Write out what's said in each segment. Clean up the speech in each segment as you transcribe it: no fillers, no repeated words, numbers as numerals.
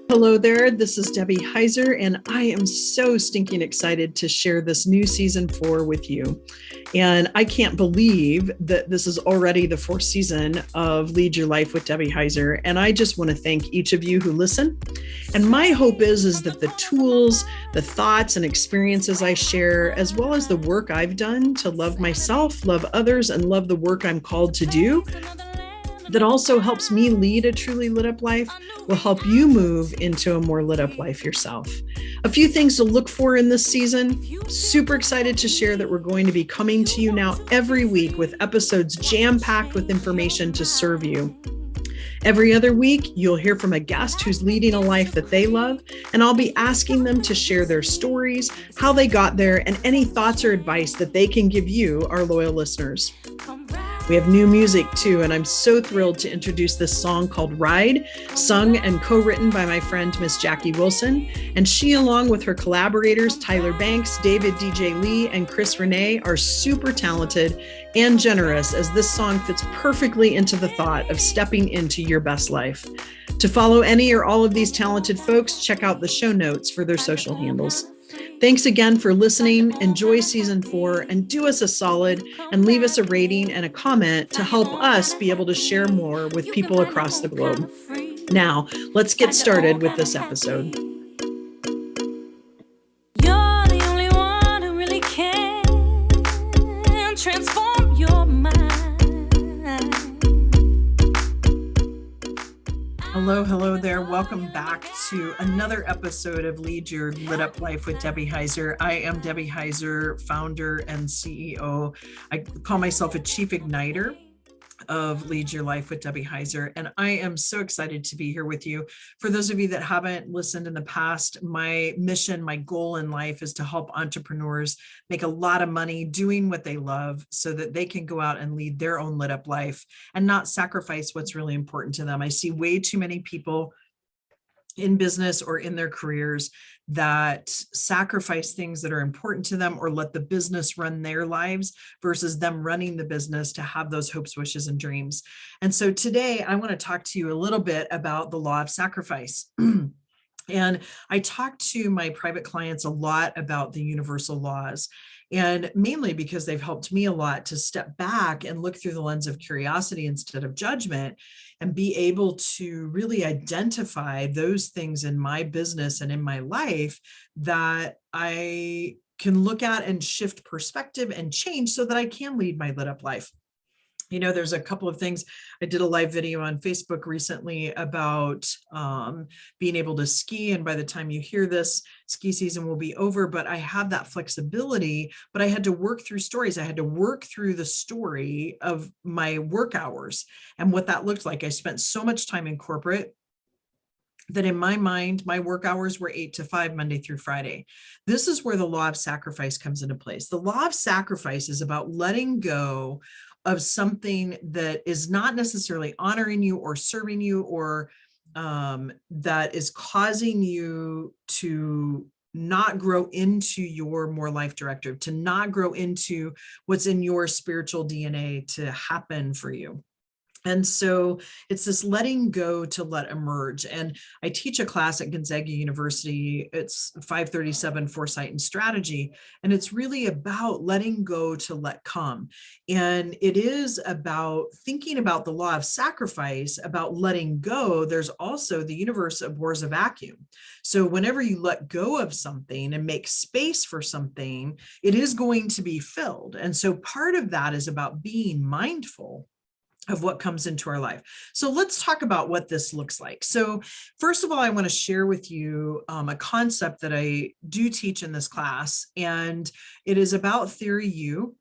Hello there, this is Debbie Heiser, and I am so stinking excited to share this new season 4 with you. And I can't believe that this is already the 4th season of Lead Your Life with Debbie Heiser. And I just want to thank each of you who listen. And my hope is that the tools, the thoughts and experiences I share, as well as the work I've done to love myself, love others, and love the work I'm called to do, that also helps me lead a truly lit up life, will help you move into a more lit up life yourself. A few things to look for in this season. Super excited to share that we're going to be coming to you now every week with episodes jam-packed with information to serve you. Every other week, you'll hear from a guest who's leading a life that they love, and I'll be asking them to share their stories, how they got there, and any thoughts or advice that they can give you, our loyal listeners. We have new music too, and I'm so thrilled to introduce this song called Ride, sung and co-written by my friend, Miss Jackie Wilson. And she, along with her collaborators, Tyler Banks, David DJ Lee, and Chris Renee, are super talented and generous, as this song fits perfectly into the thought of stepping into your best life. To follow any or all of these talented folks, check out the show notes for their social handles. Thanks again for listening. Enjoy season 4 and do us a solid and leave us a rating and a comment to help us be able to share more with people across the globe. Now, let's get started with this episode. You're the only one who really can transform your mind. Hello there. Welcome back to another episode of Lead Your Lit Up Life with Debbie Heiser. I am Debbie Heiser, founder and CEO. I call myself a chief igniter of Lead Your Life with Debbie Heiser. And I am so excited to be here with you. For those of you that haven't listened in the past, my mission, my goal in life is to help entrepreneurs make a lot of money doing what they love so that they can go out and lead their own lit up life and not sacrifice what's really important to them. I see way too many people in business or in their careers that sacrifice things that are important to them or let the business run their lives versus them running the business to have those hopes, wishes, and dreams. And so today I want to talk to you a little bit about the law of sacrifice. And I talk to my private clients a lot about the universal laws, and mainly because they've helped me a lot to step back and look through the lens of curiosity instead of judgment and be able to really identify those things in my business and in my life that I can look at and shift perspective and change so that I can lead my lit up life. You know, there's a couple of things. I did a live video on Facebook recently about being able to ski. And by the time you hear this, ski season will be over, but I have that flexibility, but I had to work through stories. I had to work through the story of my work hours and what that looked like. I spent so much time in corporate that in my mind, my work hours were 8 to 5, Monday through Friday. This is where the law of sacrifice comes into place. The law of sacrifice is about letting go of something that is not necessarily honoring you or serving you or that is causing you to not grow into your more life directive, to not grow into what's in your spiritual DNA to happen for you. And so it's this letting go to let emerge. And I teach a class at Gonzaga University. It's 537 Foresight and Strategy. And it's really about letting go to let come. And it is about thinking about the law of sacrifice, about letting go. There's also the universe abhors a vacuum. So whenever you let go of something and make space for something, it is going to be filled. And so part of that is about being mindful of what comes into our life. So let's talk about what this looks like. So first of all, I want to share with you a concept that I do teach in this class, and it is about Theory U.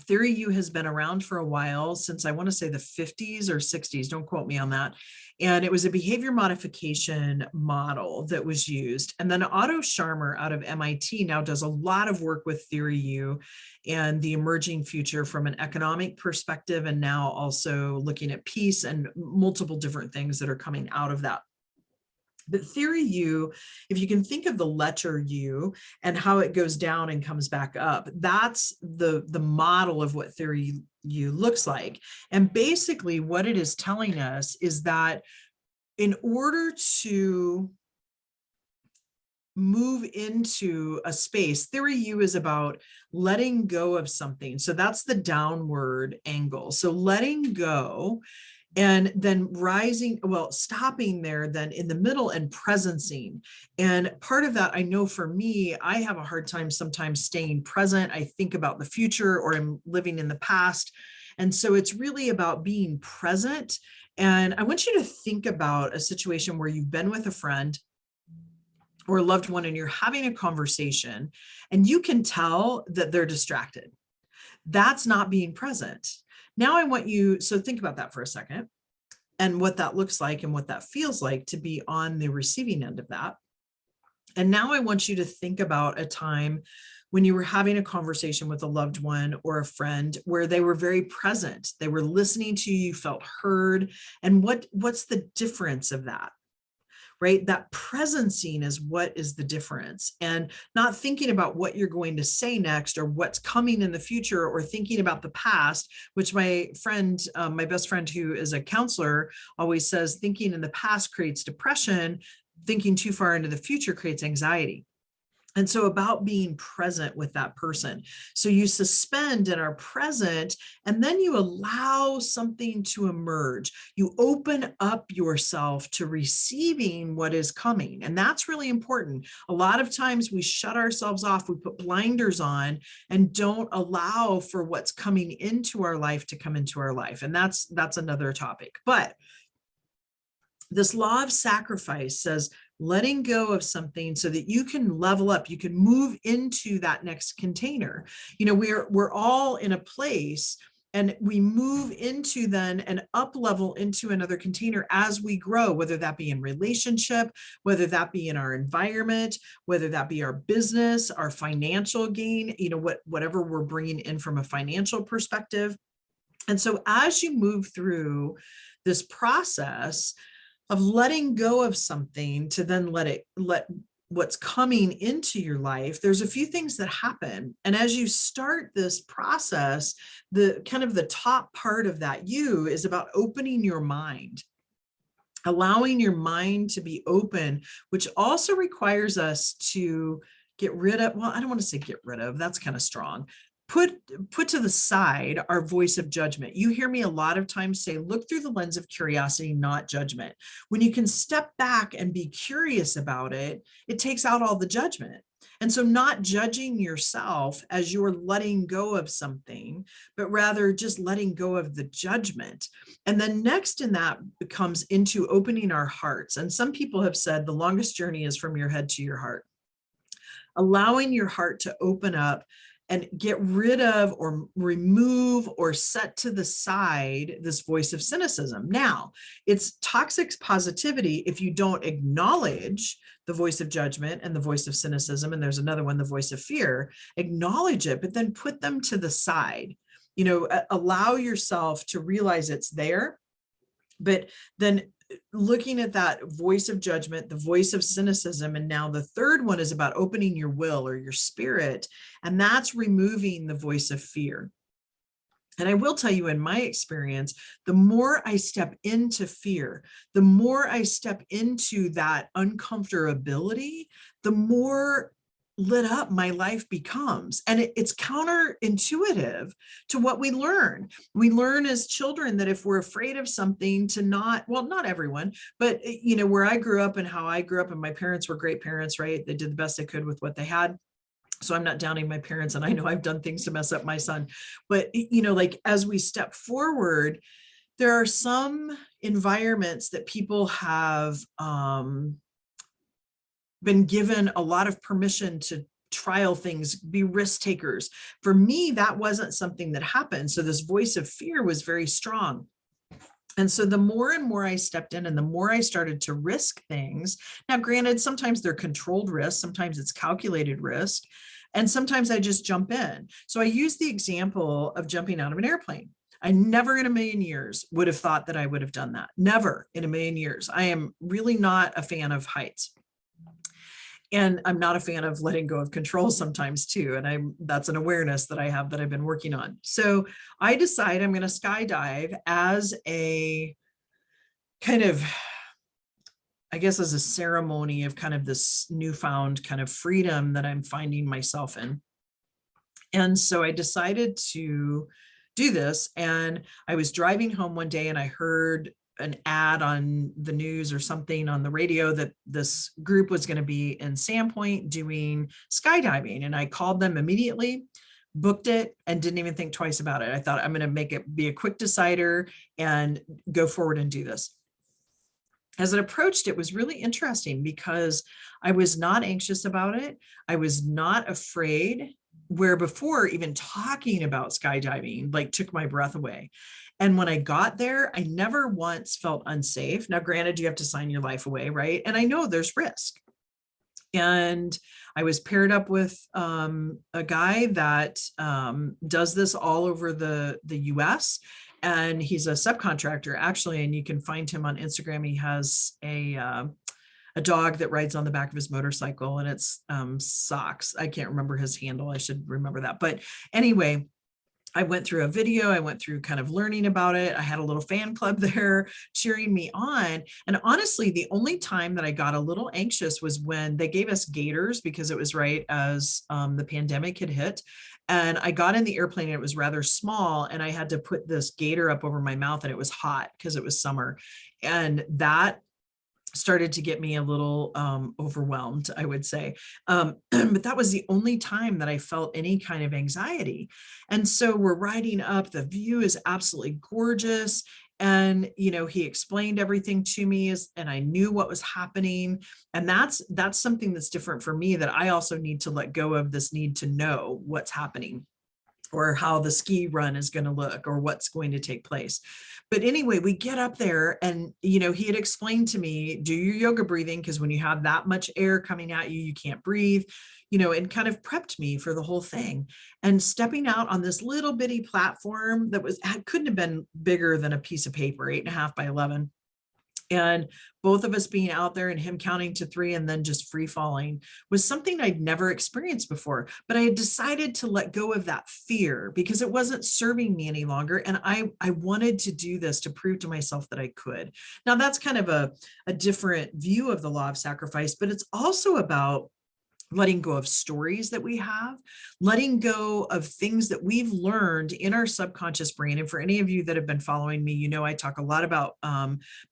Theory U has been around for a while, since I want to say the 50s or 60s, don't quote me on that. And it was a behavior modification model that was used. And then Otto Scharmer out of MIT now does a lot of work with Theory U and the emerging future from an economic perspective, and now also looking at peace and multiple different things that are coming out of that. But Theory U, if you can think of the letter U and how it goes down and comes back up, that's the model of what Theory U looks like. And basically what it is telling us is that in order to move into a space, theory U is about letting go of something. So that's the downward angle. So letting go and then rising, well, stopping there, then in the middle and presencing. And part of that, I know for me, I have a hard time sometimes staying present. I think about the future or I'm living in the past. And so it's really about being present. And I want you to think about a situation where you've been with a friend or a loved one and you're having a conversation and you can tell that they're distracted. That's not being present. Now I want you, so think about that for a second and what that looks like and what that feels like to be on the receiving end of that. And now I want you to think about a time when you were having a conversation with a loved one or a friend where they were very present. They were listening to you, you felt heard. And what's the difference of that? Right? That presencing is what is the difference, and not thinking about what you're going to say next or what's coming in the future or thinking about the past, which my friend, my best friend who is a counselor always says, thinking in the past creates depression. Thinking too far into the future creates anxiety. And so about being present with that person. So you suspend and are present, and then you allow something to emerge. You open up yourself to receiving what is coming. And that's really important. A lot of times we shut ourselves off, we put blinders on and don't allow for what's coming into our life to come into our life. And that's another topic. But this law of sacrifice says letting go of something so that you can level up, you can move into that next container. You know, we're all in a place and we move into then an up level into another container as we grow, whether that be in relationship, whether that be in our environment, whether that be our business, our financial gain, you know, whatever we're bringing in from a financial perspective. And so as you move through this process of letting go of something to then let what's coming into your life, there's a few things that happen. And as you start this process, the kind of the top part of that you is about opening your mind, allowing your mind to be open, which also requires us to get rid of, well, I don't want to say get rid of, that's kind of strong. Put to the side our voice of judgment. You hear me a lot of times say, look through the lens of curiosity, not judgment. When you can step back and be curious about it, it takes out all the judgment. And so not judging yourself as you're letting go of something, but rather just letting go of the judgment. And then next in that comes into opening our hearts. And some people have said the longest journey is from your head to your heart. Allowing your heart to open up and get rid of or remove or set to the side this voice of cynicism. Now, it's toxic positivity if you don't acknowledge the voice of judgment and the voice of cynicism, and there's another one, the voice of fear. Acknowledge it, but then put them to the side. You know, allow yourself to realize it's there, but then looking at that voice of judgment, the voice of cynicism. And now the third one is about opening your will or your spirit. And that's removing the voice of fear. And I will tell you, in my experience, the more I step into fear, the more I step into that uncomfortability, the more lit up my life becomes. And it's counterintuitive to what we learn. We learn as children that if we're afraid of something to not, well, not everyone, but you know, where I grew up and how I grew up, and my parents were great parents, right? They did the best they could with what they had. So I'm not downing my parents, and I know I've done things to mess up my son, but you know, like as we step forward, there are some environments that people have, been given a lot of permission to trial things, be risk takers. For me, that wasn't something that happened. So this voice of fear was very strong. And so the more and more I stepped in and the more I started to risk things, now granted, sometimes they're controlled risks, sometimes it's calculated risk, and sometimes I just jump in. So I use the example of jumping out of an airplane. I never in a million years would have thought that I would have done that. Never in a million years. I am really not a fan of heights. And I'm not a fan of letting go of control sometimes too. And that's an awareness that I have that I've been working on. So I decide I'm going to skydive as a kind of I guess as a ceremony of kind of this newfound kind of freedom that I'm finding myself in. And so I decided to do this. And I was driving home one day and I heard an ad on the news or something on the radio that this group was going to be in Sandpoint doing skydiving. And I called them immediately, booked it, and didn't even think twice about it. I thought I'm going to make it be a quick decider and go forward and do this. As it approached, it was really interesting because I was not anxious about it. I was not afraid, where before even talking about skydiving like took my breath away. And when I got there, I never once felt unsafe. Now, granted, you have to sign your life away, right? And I know there's risk. And I was paired up with a guy that does this all over the US. And he's a subcontractor, actually, and you can find him on Instagram. He has a dog that rides on the back of his motorcycle, and it's Socks. I can't remember his handle. I should remember that. But anyway, I went through a video. I went through kind of learning about it. I had a little fan club there cheering me on. And honestly, the only time that I got a little anxious was when they gave us gaiters, because it was right as the pandemic had hit. And I got in the airplane and it was rather small. And I had to put this gaiter up over my mouth, and it was hot because it was summer. And that started to get me a little overwhelmed, I would say. But that was the only time that I felt any kind of anxiety. And so we're riding up, the view is absolutely gorgeous. And, you know, he explained everything to me, and I knew what was happening. And that's something that's different for me, that I also need to let go of this need to know what's happening, or how the ski run is going to look, or what's going to take place. But anyway, we get up there, and, you know, he had explained to me, do your yoga breathing, because when you have that much air coming at you, you can't breathe, you know, and kind of prepped me for the whole thing. And stepping out on this little bitty platform that couldn't have been bigger than a piece of paper, 8.5 by 11. And both of us being out there and him counting to 3 and then just free falling was something I'd never experienced before. But I had decided to let go of that fear because it wasn't serving me any longer. And I wanted to do this to prove to myself that I could. Now, that's kind of a different view of the law of sacrifice, but it's also about letting go of stories that we have, letting go of things that we've learned in our subconscious brain. And for any of you that have been following me, you know, I talk a lot about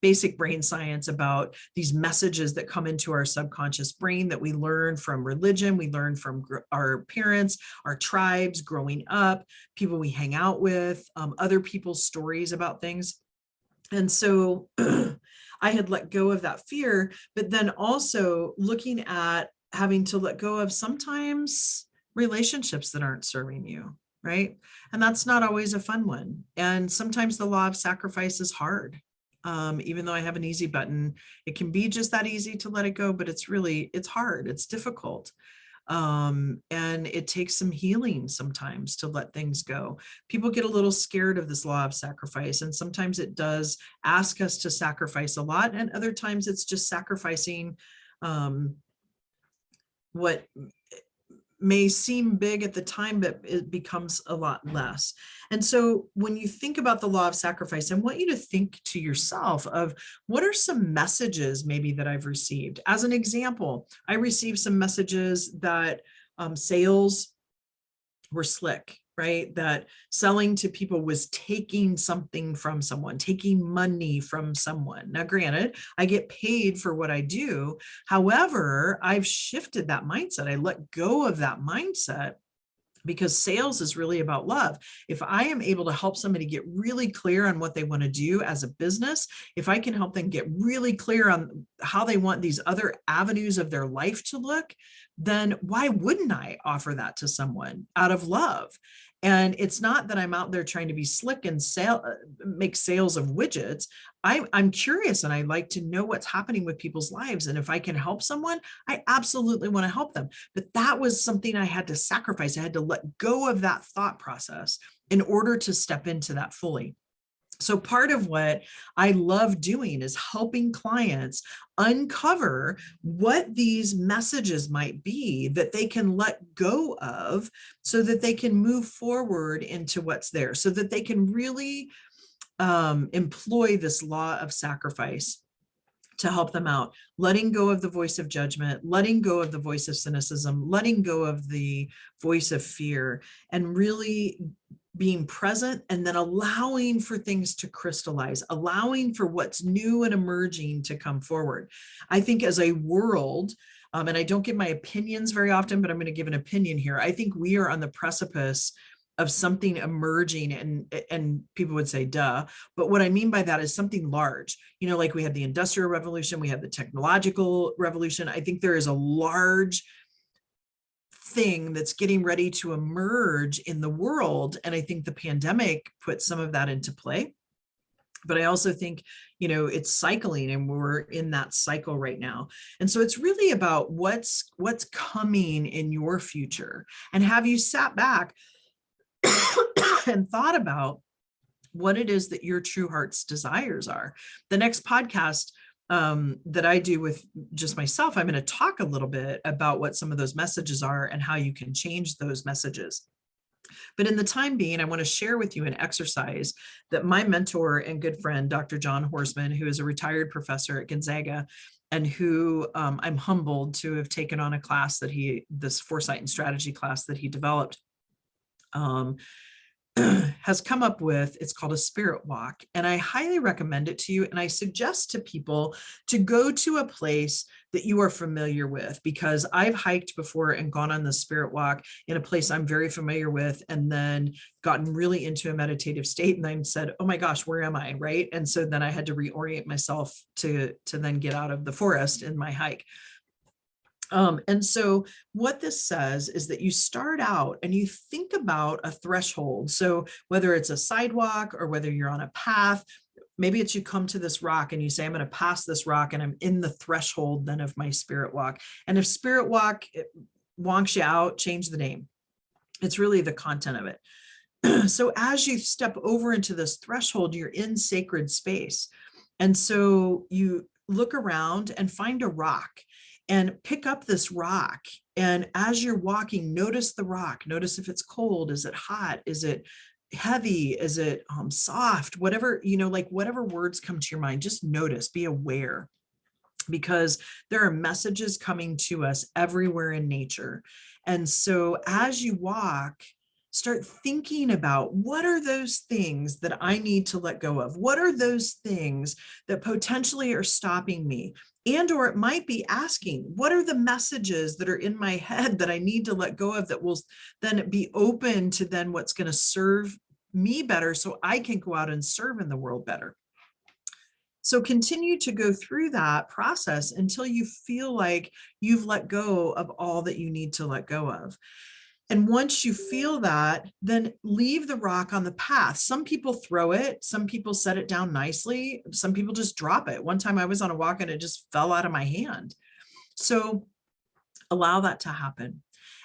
basic brain science, about these messages that come into our subconscious brain that we learn from religion, we learn from our parents, our tribes, growing up, people we hang out with, other people's stories about things. And so I had let go of that fear, but then also looking at having to let go of sometimes relationships that aren't serving you, right? And that's not always a fun one. And sometimes the law of sacrifice is hard. Even though I have an easy button, it can be just that easy to let it go, but it's hard, it's difficult. And it takes some healing sometimes to let things go. People get a little scared of this law of sacrifice, and sometimes it does ask us to sacrifice a lot, and other times it's just sacrificing what may seem big at the time, but it becomes a lot less. And so when you think about the law of sacrifice, I want you to think to yourself of what are some messages maybe that I've received. As an example, I received some messages that sales were slick, right? That selling to people was taking something from someone, taking money from someone. Now, granted, I get paid for what I do. However, I've shifted that mindset. I let go of that mindset, because sales is really about love. If I am able to help somebody get really clear on what they want to do as a business, if I can help them get really clear on how they want these other avenues of their life to look, then why wouldn't I offer that to someone out of love? And it's not that I'm out there trying to be slick and make sales of widgets. I'm curious, and I like to know what's happening with people's lives. And if I can help someone, I absolutely want to help them. But that was something I had to sacrifice. I had to let go of that thought process in order to step into that fully. So part of what I love doing is helping clients uncover what these messages might be that they can let go of, so that they can move forward into what's there, so that they can really employ this law of sacrifice. to help them out, letting go of the voice of judgment, letting go of the voice of cynicism, letting go of the voice of fear, and really being present, and then allowing for things to crystallize, allowing for what's new and emerging to come forward. I think as a world, and I don't give my opinions very often, but I'm going to give an opinion here. I think we are on the precipice of something emerging, and people would say duh, but what I mean by that is something large. Like we had the Industrial Revolution, we had the technological revolution. I think there is a large thing that's getting ready to emerge in the world, and I think the pandemic put some of that into play. But I also think, it's cycling, and we're in that cycle right now. And so it's really about what's coming in your future. And have you sat back and thought about what it is that your true heart's desires are? The next podcast that I do with just myself, I'm going to talk a little bit about what some of those messages are and how you can change those messages. But in the time being, I want to share with you an exercise that my mentor and good friend, Dr. John Horsman, who is a retired professor at Gonzaga, and who I'm humbled to have taken on a class that this foresight and strategy class that he developed, has come up with. It's called a spirit walk, and I highly recommend it to you. And I suggest to people to go to a place that you are familiar with, because I've hiked before and gone on the spirit walk in a place I'm very familiar with, and then gotten really into a meditative state, and then said, oh my gosh, where am I? Right. And so then I had to reorient myself to then get out of the forest in my hike. And so what this says is that you start out and you think about a threshold. So whether it's a sidewalk or whether you're on a path, maybe it's you come to this rock and you say, I'm going to pass this rock, and I'm in the threshold then of my spirit walk. And if spirit walk wonks you out, change the name. It's really the content of it. So as you step over into this threshold, you're in sacred space. And so you look around and find a rock, and pick up this rock. And as you're walking, notice the rock. Notice if it's cold. Is it hot? Is it heavy? Is it soft? Whatever, like whatever words come to your mind, just notice, be aware, because there are messages coming to us everywhere in nature. And so as you walk, start thinking about, what are those things that I need to let go of? What are those things that potentially are stopping me? And or it might be asking, what are the messages that are in my head that I need to let go of, that will then be open to then what's going to serve me better, so I can go out and serve in the world better. So continue to go through that process until you feel like you've let go of all that you need to let go of. And once you feel that, then leave the rock on the path. Some people throw it, some people set it down nicely, some people just drop it. One time I was on a walk and it just fell out of my hand. So allow that to happen.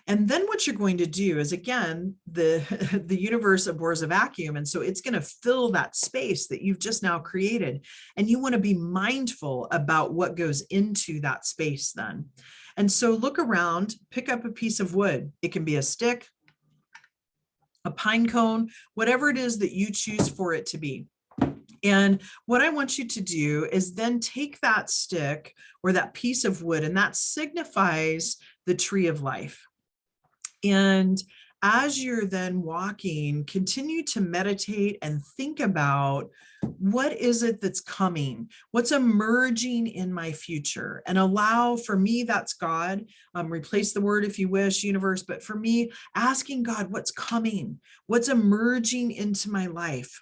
And then what you're going to do is, again, the universe abhors a vacuum. And so it's going to fill that space that you've just now created. And you want to be mindful about what goes into that space then. And so look around, pick up a piece of wood. It can be a stick, a pine cone, whatever it is that you choose for it to be. And what I want you to do is then take that stick or that piece of wood, and that signifies the tree of life. And as you're then walking, continue to meditate and think about, what is it that's coming? What's emerging in my future? And allow, for me, that's God. Replace the word if you wish, universe. But for me, asking God, what's coming? What's emerging into my life?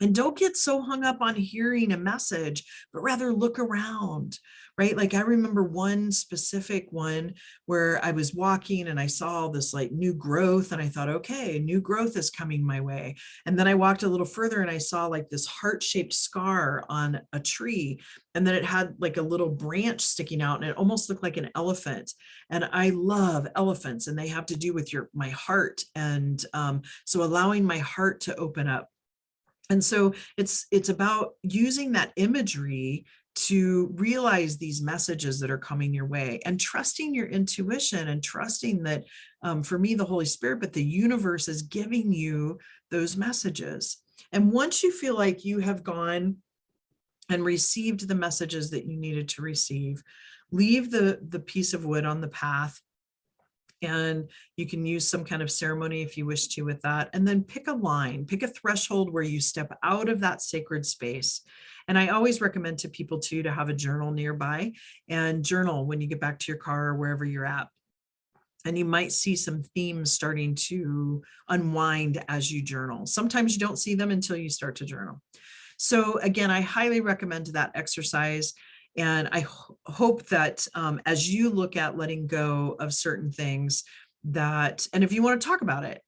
And don't get so hung up on hearing a message, but rather look around, right? Like I remember one specific one where I was walking and I saw this like new growth, and I thought, okay, new growth is coming my way. And then I walked a little further and I saw like this heart-shaped scar on a tree. And then it had like a little branch sticking out, and it almost looked like an elephant. And I love elephants, and they have to do with my heart. And so allowing my heart to open up. And so it's about using that imagery to realize these messages that are coming your way, and trusting your intuition, and trusting that, for me, the Holy Spirit, but the universe is giving you those messages. And once you feel like you have gone and received the messages that you needed to receive. Leave the piece of wood on the path, and you can use some kind of ceremony if you wish to with that. And then pick a line, pick a threshold where you step out of that sacred space. And I always recommend to people too to have a journal nearby and journal when you get back to your car or wherever you're at. And you might see some themes starting to unwind as you journal. Sometimes you don't see them until you start to journal. So again, I highly recommend that exercise. And I hope that as you look at letting go of certain things that, and if you want to talk about it,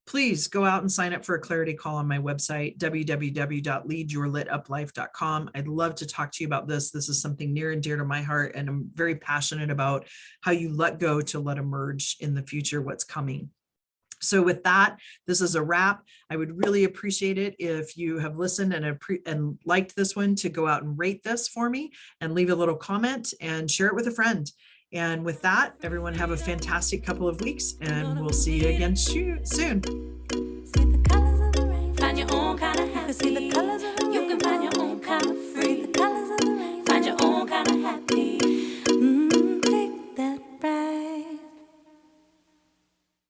please go out and sign up for a clarity call on my website, www.leadyourlituplife.com. I'd love to talk to you about this. This is something near and dear to my heart, and I'm very passionate about how you let go to let emerge in the future what's coming. So with that, this is a wrap. I would really appreciate it if you have listened and liked this one to go out and rate this for me and leave a little comment and share it with a friend. And with that, everyone have a fantastic couple of weeks, and we'll see you again soon.